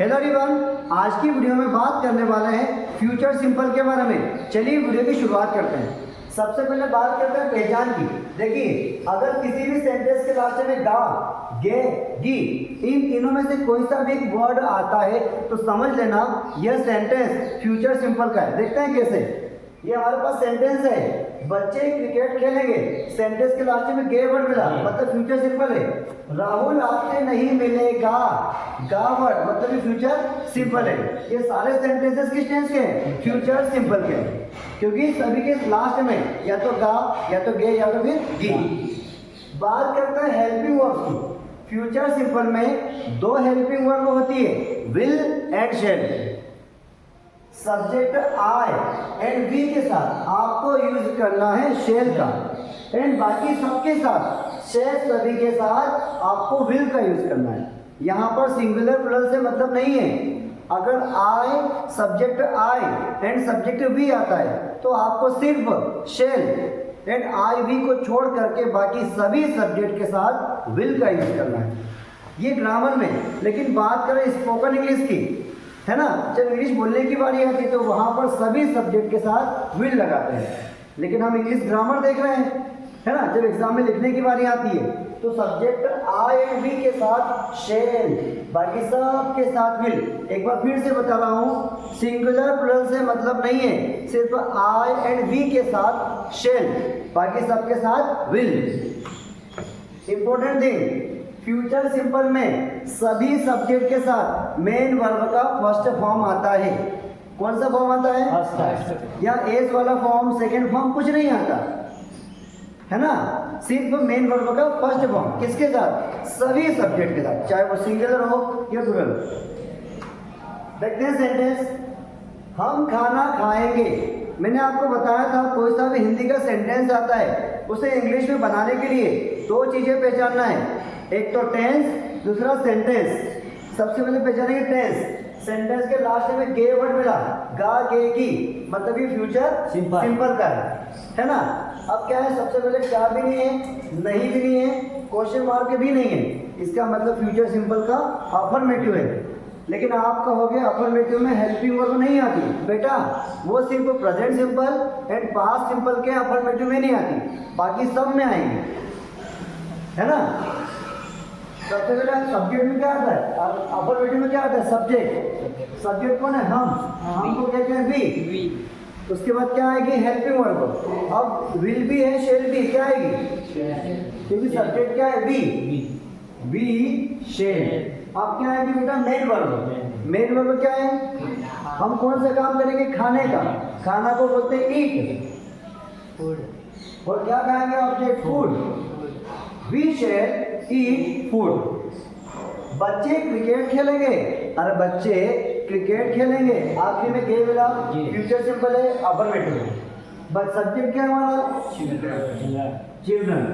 Hello everyone, आज की video में बात करने वाले हैं फ्यूचर सिंपल के बारे में। चलिए वीडियो की शुरुआत करते हैं। सबसे पहले बात करते हैं पहचान की। देखिए, अगर किसी भी सेंटेंस के लास्ट में गा, गे, गी इन तीनों में से कोई सा भी एक वर्ड आता है तो समझ लेना यह सेंटेंस फ्यूचर सिंपल का है। देखते हैं कैसे। ये हमारे पास सेंटेंस है, बच्चे क्रिकेट खेलेंगे, सेंटेंस के लास्ट में गे वर्ड मिला, मतलब फ्यूचर सिंपल है। राहुल आपसे नहीं मिलेगा, गा वर्ड मतलब ये फ्यूचर सिंपल है। ये सारे सेंटेंसेस किस टेंस के हैं? फ्यूचर सिंपल के हैं, क्योंकि सभी के लास्ट में या तो गा या तो गे या तो फिर गी। बात करते हैं हेल्पिंग वर्ब की। फ्यूचर सिंपल में दो हेल्पिंग वर्ब होती है, will and shall. Subject I and we के साथ आपको यूज करना है शेल का, एंड बाकी सबके साथ शेल सभी के साथ आपको विल का यूज करना है। यहाँ पर सिंगुलर प्लूरल से मतलब नहीं है। अगर I subject I and subject we आता है तो आपको सिर्फ शेल एंड आई वी को छोड़ करके बाकी सभी सब्जेक्ट के साथ विल का यूज करना है। ये ग्रामर में। लेकिन बात करें स्पोकन इंग्लिश की, है ना, जब इंग्लिश बोलने की बारी आती है तो वहां पर सभी सब्जेक्ट के साथ विल लगाते हैं। लेकिन हम इंग्लिश ग्रामर देख रहे हैं, है ना, जब एग्जाम में लिखने की बारी आती है तो सब्जेक्ट आई एंड वी के साथ शेल, बाकी सब के साथ विल। एक बार फिर से बता रहा हूँ, सिंगुलर प्लूरल से मतलब नहीं है, सिर्फ आई एंड वी के साथ शेल, बाकी सबके साथ will. Important thing, future simple में सभी सब्जेक्ट के साथ मेन वर्ब का फर्स्ट फॉर्म आता है। कौन सा फॉर्म आता है? या एस वाला फॉर्म, सेकंड फॉर्म कुछ नहीं आता, है ना, सिर्फ मेन वर्ब का फर्स्ट फॉर्म। किसके साथ? सभी सब्जेक्ट के साथ, चाहे वो सिंगुलर हो या प्लूरल। देखते हैं सेंटेंस, हम खाना खाएंगे। मैंने आपको बताया था कोई सा भी हिंदी का सेंटेंस आता है उसे इंग्लिश में बनाने के लिए दो चीजें पहचानना है, एक तो टेंस, दूसरा सेंटेंस। सबसे पहले पहचानेंगे टेंस। सेंटेंस के लास्ट में गे वर्ड मिला, गा गे गी, मतलब ये फ्यूचर सिंपल का है ना। अब क्या है, सबसे पहले क्या भी नहीं है, नहीं भी नहीं है, क्वेश्चन मार्क भी नहीं है, इसका मतलब फ्यूचर सिंपल का अफर्मेटिव है। लेकिन आप कहोगे अफर्मेटिव में हेल्पिंग वर्ब नहीं आती। बेटा, वो सिर्फ present simple and past simple के अफर्मेटिव में नहीं आती, बाकी सब में आएंगे, है ना। सबसे पहले सब्जेक्ट में क्या आता है? अफर्मेटिव में क्या आता है? सब्जेक्ट। सब्जेक्ट कौन है? हम को कहते हैं वी। उसके बाद क्या आएगी? Helping verb. अब विल भी है, शेल भी, क्या आएगी? क्योंकि सब्जेक्ट क्या है? We shall. अब क्या आएगी बेटा? Main verb. मेन वर्ब क्या है? हम कौन सा काम करेंगे? खाने का। खाना को बोलते हैं ईट, और क्या खाएंगे? Object food. We shall eat food. बच्चे क्रिकेट खेलेंगे, अरे बच्चे क्रिकेट खेलेंगे, आखिरी में गे मिला, फ्यूचर सिंपल है, अफर्मेटिव है। बट सब्जेक्ट क्या है हमारा? Children.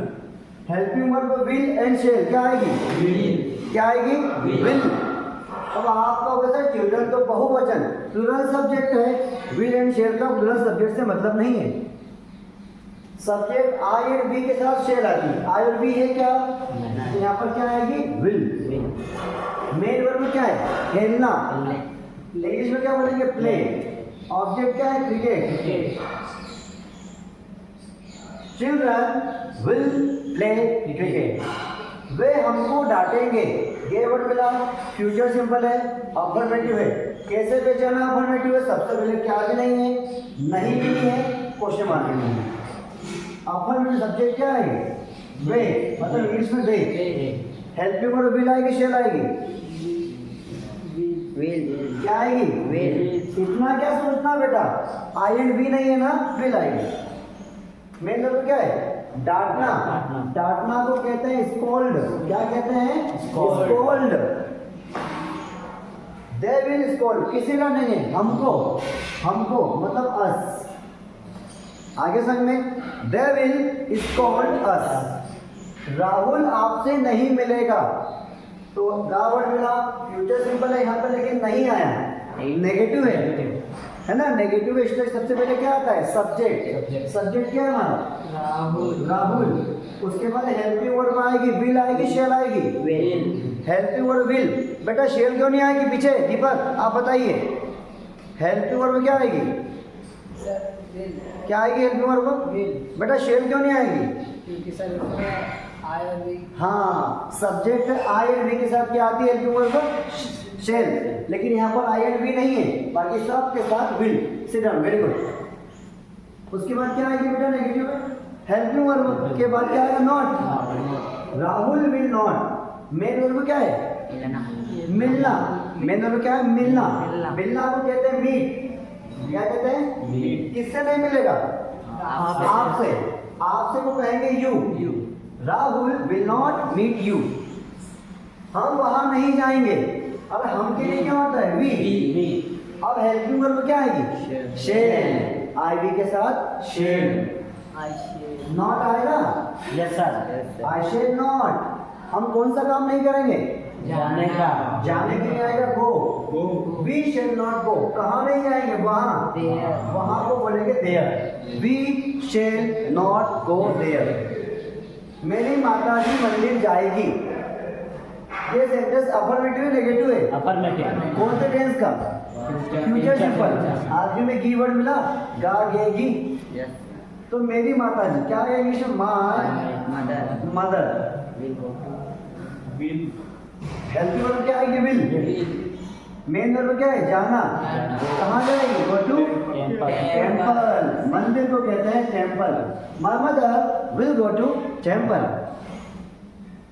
Helping verb will and shall, क्या आएगी? क्या आएगी? विल। अब आपका होगा चिल्ड्रन तो बहुवचन, प्लूरल सब्जेक्ट है, विल एंड शेल का प्लूरल सब्जेक्ट से मतलब नहीं है। सब्जेक्ट आई एंड वी के साथ शेल आती है, आई और वी है क्या? यहाँ पर क्या आएगी? विल। मेन वर्ब क्या है? खेलना। इंग्लिश में क्या बोलेंगे? प्ले। ऑब्जेक्ट क्या है? Cricket. Children will play cricket. वे हमको डांटेंगे, ये वर्ड मिला, फ्यूचर सिंपल है, अफर्मेटिव है। कैसे पहचाना अफर्मेटिव है? सबसे पहले क्या भी नहीं है, नहीं भी नहीं है, क्वेश्चन मार्क भी नहीं है। अफर्मेटिव सब्जेक्ट क्या है? वे, मतलब इंग्लिश में वे। हेल्पिंग वर्ब विल आएगी, शेल आएगी? विल। क्या आएगी? विल। इतना क्या सोचना बेटा, आई एंड वी नहीं है ना, विल आएगी। मेन वर्ब क्या है? डांटना। डांटना को कहते हैं स्कोल्ड। क्या कहते हैं? स्कोल्ड। दे विल स्कोल्ड, किसी का नहीं है, हमको। हमको मतलब अस। आगे संग में, दे विल स्कोल्ड अस। राहुल आपसे नहीं मिलेगा, तो गा वर्ड मिला, फ्यूचर सिंपल है यहाँ पर, लेकिन नहीं आया, नेगेटिव है ना। नेगेटिव स्टेज सबसे पहले क्या आता है? सब्जेक्ट। सब्जेक्ट क्या है हमारा? राहुल। उसके बाद हेल्पिंग वर्ब आएगी, विल आएगी, शेल आएगी? विल। हेल्पिंग वर्ब विल, बेटा शेल क्यों नहीं आएगी पीछे? दीपक आप बताइए, हेल्पिंग वर्ब क्या आएगी? क्या आएगी हेल्पिंग वर्ब? बेटा शेल क्यों नहीं आएगी? क्योंकि सर इसमें आई और वी। हाँ, सब्जेक्ट आई एंड वी के साथ क्या आती है हेल्पिंग वर्ब? शेल। लेकिन यहाँ पर आई एंड वी नहीं है, बाकी सब के साथ will. Sit down, very good. उसके बाद क्या आएगी बेटा नेगेटिव में? हेल्पिंग वर्ब के बाद क्या आएगा? Not. Rahul will not. Main verb क्या है? मिलना। मेन वर्ब क्या है? मिलना। मिलना को कहते हैं मीट। क्या कहते हैं? किससे नहीं मिलेगा? आपसे। आपसे को कहेंगे you. Rahul will not meet you. हम वहां नहीं जाएंगे। अब हम के लिए क्या होता है? वी। अब हेल्पिंग वर्ब क्या आएगी? शेल। आई वी के साथ शेल। नॉट आएगा? Yes sir. I shall not. हम कौन सा काम नहीं करेंगे? जाने का। जाने के लिए आएगा go. We shall not go. कहाँ नहीं जाएंगे? वहां। वहां को बोलेंगे there. We shall not go there. मेरी माता जी मंदिर जाएगी। ये सेंटेंस अफर्मेटिव नेगेटिव है? अफर्मेटिव। कौन से टेंस का? Future simple. आखिर में कीवर्ड मिला गाएगी। तो मेरी माता जी क्या है इंग्लिश में? My mother. हेल्पिंग वर्ब क्या है? विल। मेन वर्ब क्या है? जाना। कहाँ जाएगी? Go to temple. मंदिर को कहते हैं temple. My mother will go to temple.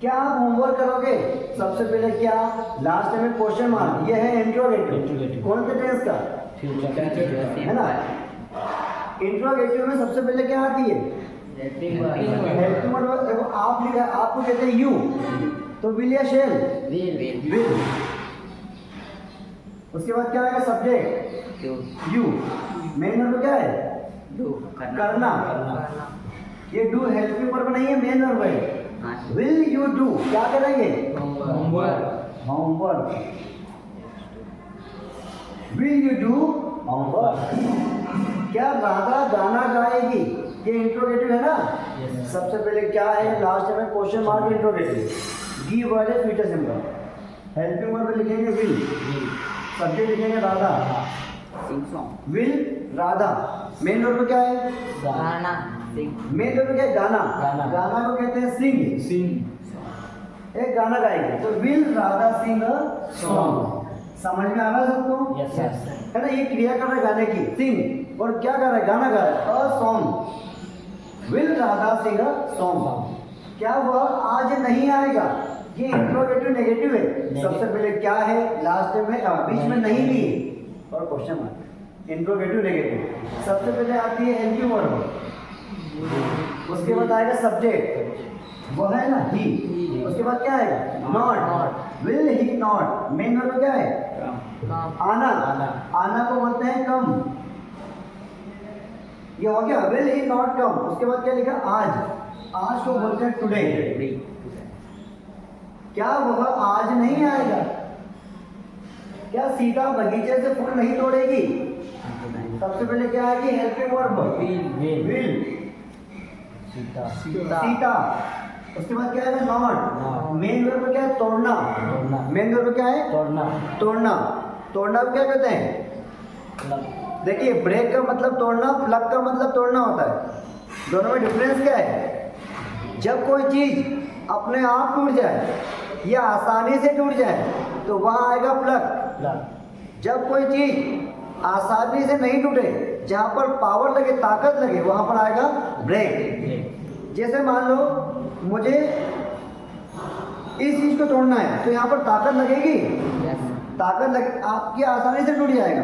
क्या आप होमवर्क करोगे? सबसे पहले क्या? लास्ट में क्वेश्चन मार्क। ये है इंट्रोगेटिव। कौन से टेंस का? है ना? इंट्रोगेटिव में सबसे पहले क्या आती है? Helping verb. देखो आप लिखा, आपको कहते हैं यू, तो विल या शेल? विल। उसके बाद क्या आएगा? Subject you. मेन वर्ब क्या है? करना। ये डू हेल्पिंग वर्ब नहीं है, मेन वर्ब है। Will you do? क्या करेंगे? Homework. Will you do homework? क्या राधा गाना गाएगी? ये इंट्रोगेटिव है ना? सबसे पहले क्या है? लास्ट में question mark interrogative. Give word है फ्यूचर सिंपल। हेल्पिंग वर्ब लिखेंगे विल। सब्जेक्ट लिखेंगे Radha. Will Radha. Main verb क्या है? मेन वर्ब क्या है? गाना। गाना को कहते हैं सिंग। एक गाना गाएगी तो will Radha sing a song. समझ में आ रहा है सबको? Yes sir. है ना? ये क्रिया कर रहा है गाने की, सिंग। और क्या कर रहा है? गाना गा रहा है, a song. Will Radha sing a song. क्या वह आज नहीं आएगा? ये इंट्रोगेटिव नेगेटिव है। सबसे पहले क्या है? लास्ट में बीच में नहीं ली और क्वेश्चन मार्क। Interrogative negative. सबसे पहले आती है हेल्पिंग वर्ब। उसके बाद आएगा सब्जेक्ट, वो है ना ही। उसके बाद क्या आएगा? Not. Will he not. Main verb क्या है? आना। आना को बोलते हैं कम। ये हो गया विल ही नॉट कम। उसके बाद क्या लिखा? आज। आज को बोलते हैं टुडे। क्या वह आज नहीं आएगा? क्या सीता बगीचे से फूल नहीं तोड़ेगी? सबसे पहले क्या आएगी? Helping verb will. सीता। उसके बाद क्या है? नॉट। मेन वर्ब क्या है? तोड़ना। मेन वर्ब क्या है? तोड़ना। तोड़ना को क्या कहते हैं? देखिए, ब्रेक का मतलब तोड़ना, प्लग का मतलब तोड़ना होता है। दोनों में डिफरेंस क्या है? जब कोई चीज अपने आप टूट जाए या आसानी से टूट जाए तो वहां आएगा प्लग। जब कोई चीज आसानी से नहीं टूटे, जहां पर पावर लगे, ताकत लगे, वहां पर आएगा ब्रेक। जैसे मान लो मुझे इस चीज को तोड़ना है तो यहाँ पर ताकत लगेगी। ताकत लगे, आपकी आसानी से टूट जाएगा।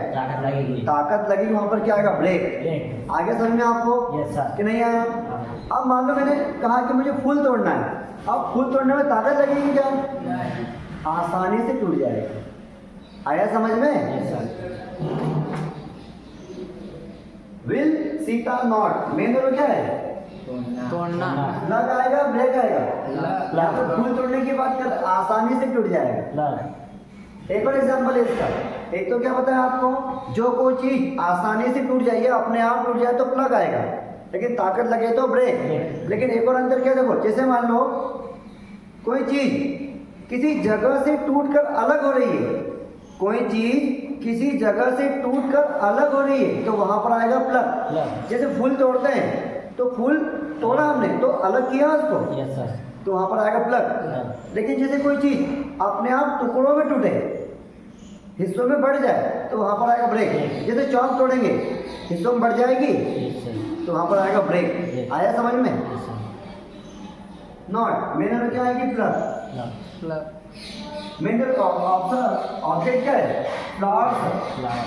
ताकत लगेगी, वहां पर क्या आएगा? ब्रेक। आगे समझ में आपको? Yes sir. कि नहीं आया? अब मान लो मैंने कहा कि मुझे फूल तोड़ना है। अब फूल तोड़ने में ताकत लगेगी क्या? आसानी से टूट जाएगा। आया समझ में? Yes sir. Will Sita not. Main verb क्या है? तोड़ना। लग आएगा, ब्रेक आएगा। या तो फूल तोड़ने की बात कर, आसानी से टूट जाएगा। एक और एग्जांपल है इसका। एक तो क्या बताया आपको? जो कोई चीज आसानी से टूट जाए, अपने आप टूट जाए तो प्लग आएगा, लेकिन ताकत लगे तो ब्रेक। लेकिन एक और अंतर क्या? देखो, जैसे मान लो कोई चीज किसी जगह से टूटकर अलग हो रही है, कोई चीज किसी जगह से टूटकर अलग हो रही है तो वहां पर आएगा प्लग। प्लग। जैसे फूल तोड़ते हैं तो फूल तोड़ा हमने तो अलग किया उसको, यस सर। तो वहां पर आएगा प्लग। लेकिन जैसे कोई चीज अपने आप टुकड़ों में टूटे, हिस्सों में बढ़ जाए तो वहां पर आएगा ब्रेक। जैसे चौक तोड़ेंगे हिस्सों में बढ़ जाएगी यस सर। तो वहां पर आएगा ब्रेक। आया समझ में? Yes sir. नॉट मेन में क्या आएगी? प्लग। प्लग मेन ऑब्जेक्ट क्या है? Flowers. Flower.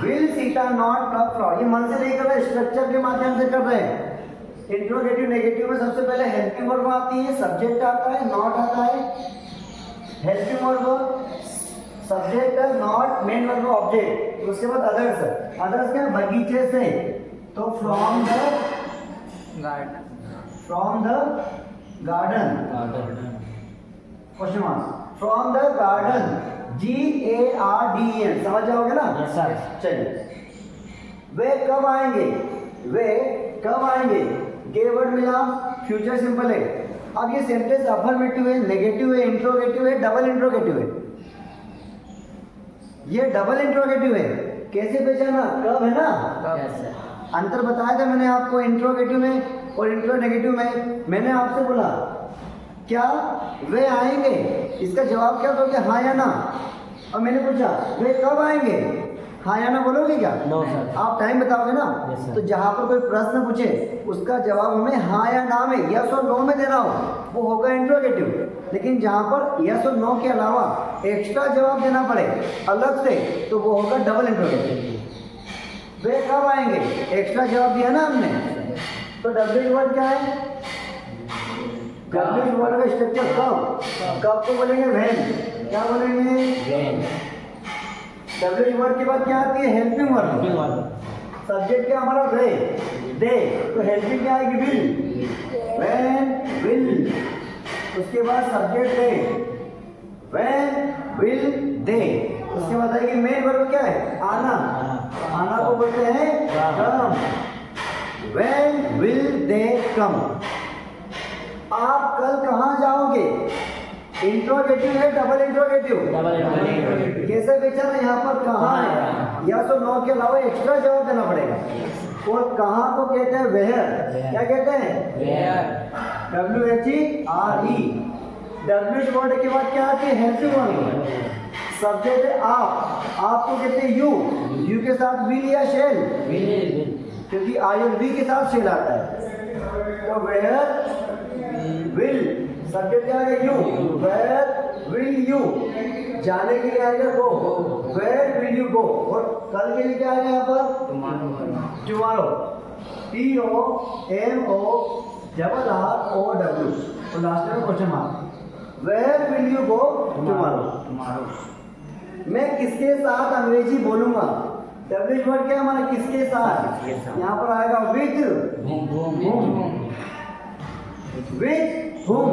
Will Sita not pluck flower. ये मन से नहीं कर रहे, स्ट्रक्चर के माध्यम से कर रहे हैं। इंट्रोगेटिव नेगेटिव में सबसे पहले हेल्पिंग वर्ब आती है, सब्जेक्ट आता है, नॉट आता है। हेल्पिंग वर्ब सब्जेक्ट है, नॉट मेन वर्ब ऑब्जेक्ट, उसके बाद अदर्स। अदर्स क्या है? बगीचे से, तो from the garden garden. Question mark. From the garden, GARDEN, समझ जाओगे ना? Yes sir. चलिए, वे कब आएंगे? वे कब आएंगे? गे वर्ड मिला, फ्यूचर सिंपल है। अब ये सेंटेंस अफर्मेटिव है, नेगेटिव है, इंट्रोगेटिव है, डबल इंट्रोगेटिव है। ये डबल इंट्रोगेटिव है, कैसे पहचाना? कब है ना? Yes sir. अंतर बताया था मैंने आपको इंट्रोगेटिव में और इंट्रोनेगेटिव में। मैंने आपसे बोला क्या वे आएंगे, इसका जवाब क्या दोगे? हाँ या ना। और मैंने पूछा वे कब आएंगे, हाँ या ना बोलोगे क्या? No sir. आप टाइम बताओगे ना? Yes, sir. तो जहाँ पर कोई प्रश्न पूछे उसका जवाब हमें हाँ या ना में, यस और नो में देना हो, वो होगा इंट्रोगेटिव। लेकिन जहाँ पर यस और नो के अलावा एक्स्ट्रा जवाब देना पड़े अलग से, तो वो होगा डबल इंट्रोगेटिव। वे कब आएंगे, एक्स्ट्रा जवाब दिया ना हमने, तो डब्ल्यू वर्ड क्या है? डब्ल्यू वर्ड का स्ट्रक्चर कब। कब को बोलेंगे व्हेन। क्या बोलेंगे? व्हेन। डब्ल्यू वर्ड के बाद क्या आती है? Helping verb. सब्जेक्ट क्या हमारा? वे, दे, तो हेल्पिंग क्या आएगी? विल। When, will. उसके बाद सब्जेक्ट दे, व्हेन, विल, दे। उसके बाद आएगी मेन वर्ब क्या है? आना। आना को बोलते हैं कम। When will they come. आप कल कहाँ जाओगे? इंट्रोगेटिव है, डबल इंट्रोगेटिव? Double interrogative. कैसे बेचा? यहाँ पर कहाँ है, या तो नो के अलावा एक्स्ट्रा जवाब देना पड़ेगा। और कहाँ को कहते हैं? वेयर। क्या कहते हैं? वेयर। WHERE। डब्ल्यू वर्ड के बाद क्या आती है? Helping verb. सब्जेक्ट है आप, आपको कहते हैं यू। यू के साथ विल या शेल, विल। क्योंकि आई और वी के साथ शेल आता है। तो वेयर विल, सब्जेक्ट क्या है? यू। वेयर विल यू, जाने के लिए आएगा go. Where will you go. और कल के लिए क्या आएगा यहाँ पर? टुमारो। TOMORROW। और लास्ट में question mark. Where will you go tomorrow. मैं किसके साथ अंग्रेजी बोलूंगा? डब्ल्यू वर्ड क्या हमारा? किसके साथ। यहाँ पर आएगा with whom। With whom।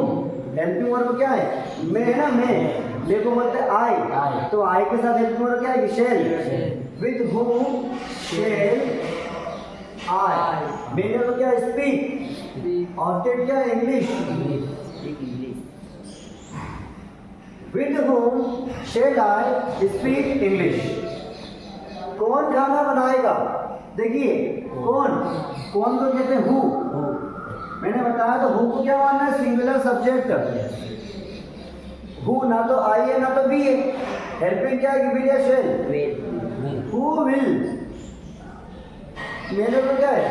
Helping verb क्या है? मैं है ना, मैं। ले को बोलते हैं आई, तो आई के साथ हेल्पिंग वर्ब क्या है? Shall. With whom shall I. मेरे तो क्या? स्पीक। ऑब्जेक्ट क्या है? English. With whom shall I speak English। कौन खाना बनाएगा? देखिए कौन को कहते हैं? हु। मैंने बताया तो हु को क्या मानना है? Singular subject. हु ना तो आई है ना तो बी है। हेल्पिंग क्या है? विल या शेल? Who will. मेरे को क्या है?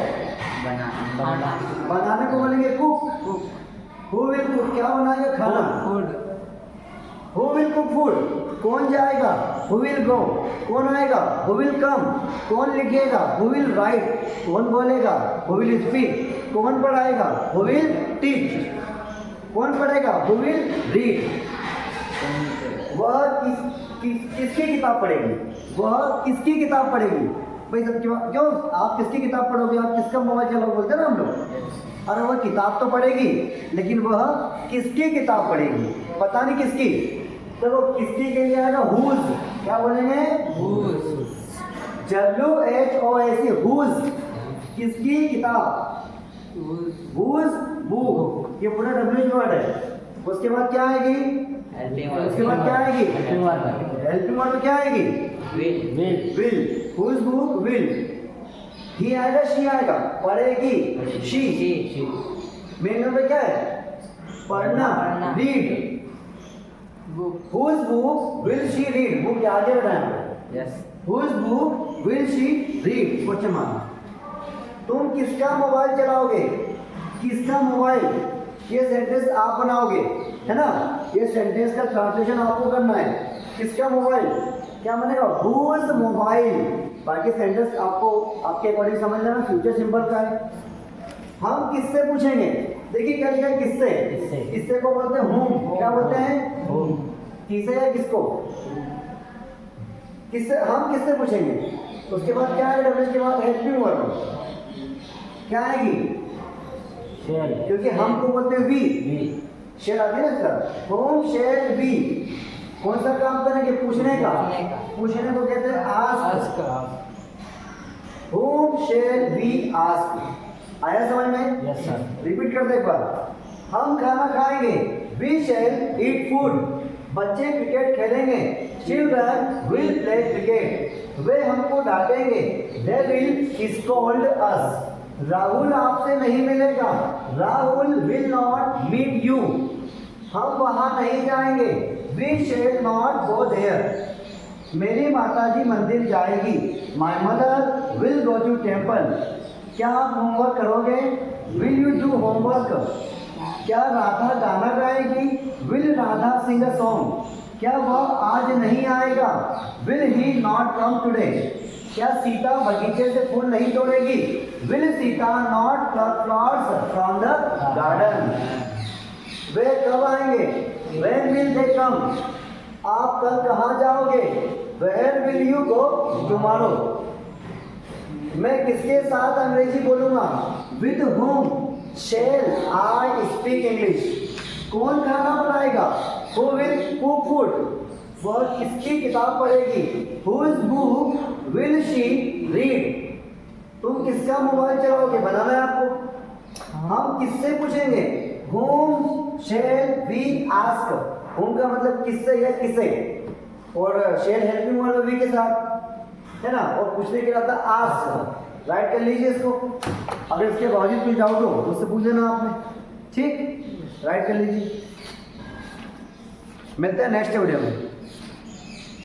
बनाने को बोलेंगे कुक। हु विल कुक, क्या बनाएगा? खाना। Who will cook food? कौन जाएगा? Who will go? कौन आएगा? Who will come? कौन लिखेगा? Who will write? कौन बोलेगा? Who will speak? कौन पढ़ाएगा? Who will teach? कौन पढ़ेगा? Who will read? वह किसकी किताब पढ़ेगी? वह किसकी किताब पढ़ेगी? भाई सब क्यों आप किसकी किताब पढ़ोगे? आप किसका मोबाइल चलाओ बोलते हैं ना हम लोग। अरे वह किताब तो पढ़ेगी, लेकिन वह किसकी किताब पढ़ेगी? पता नहीं किसकी। तो वो किसकी के लिए आएगा? हुज। क्या बोलेंगे? WHOS। हुज, किसकी किताब? Whose book. ये पूरा डब्ल्यू वर्ड है। उसके बाद क्या आएगी? उसके बाद क्या आएगी? हेल्पिंग वर्ब हेल्पिंग वर्ब में क्या आएगी? Will will will. Whose book? Will. He आएगा, शी आएगा, पढ़ेगी, शी। शी मेन नंबर क्या है? पढ़ना, पढ़ना। Read. Book. Whose book will she read? Book के आगे बढ़ाना। Yes whose book will she read? Question mark. तुम किसका मोबाइल चलाओगे? किसका मोबाइल? ये सेंटेंस आप बनाओगे, है ना? ये सेंटेंस का ट्रांसलेशन आपको करना है। किसका मोबाइल? क्या बनेगा? Whose mobile. बाकी सेंटेंस आपको आपके अकॉर्डिंग समझ लेना, फ्यूचर सिंपल का है। हम किससे पूछेंगे? देखिए क्या लिखा है? किससे? किससे? किससे को बोलते हैं whom। क्या बोलते हैं? होम किसे या किसको? किससे? हम किससे पूछेंगे? उसके बाद क्या है? डब्ल्यू के बाद हेल्पिंग वर्ब क्या आएगी? शेल क्योंकि हम को बोलते हैं वी। वी शेल आती है ना सर? Home shall we. कौन सा काम करेंगे? पूछने का। पूछने का। पूछने को कहते हैं ask. Ask. Whom shall we ask. आया समझ में? यस सर रिपीट कर दे एक बार। हम खाना खाएंगे, वी शैल ईट फूड। बच्चे क्रिकेट खेलेंगे, चिल्ड्रन विल प्ले क्रिकेट। वे हमको डांटेंगे, they will scold us. Rahul आपसे नहीं मिलेगा, Rahul will not meet you. हम वहां नहीं जाएंगे, we shall not go there. मेरी माताजी मंदिर जाएगी, my mother will go to temple. क्या आप होमवर्क करोगे? Will you do homework? क्या राधा गाना गाएगी? Will Radha sing a song? क्या वह आज नहीं आएगा? Will he not come today? क्या सीता बगीचे से फूल नहीं तोड़ेगी? Will Sita not pluck flowers from the garden? वे कब आएंगे? When will they come? आप कल कहाँ जाओगे? Where will you go tomorrow? मैं किसके साथ अंग्रेजी बोलूंगा? With whom shall I speak English? कौन खाना बनाएगा? Who will cook food? वह किसकी किताब पढ़ेगी? Whose book will she read? तुम किसका मोबाइल चलाओगे? बनाना है आपको। हम किससे पूछेंगे? Whom shall we ask. Whom का मतलब किससे या किसे, और शेल हेल्पिंग वर्ब वी के साथ, है ना? और पूछने के लिए आता आस्क। राइट कर लीजिए इसको। अगर इसके बावजूद कोई डाउट हो तो उससे पूछ लेना आपने, ठीक? राइट कर लीजिए। मिलते हैं नेक्स्ट वीडियो में।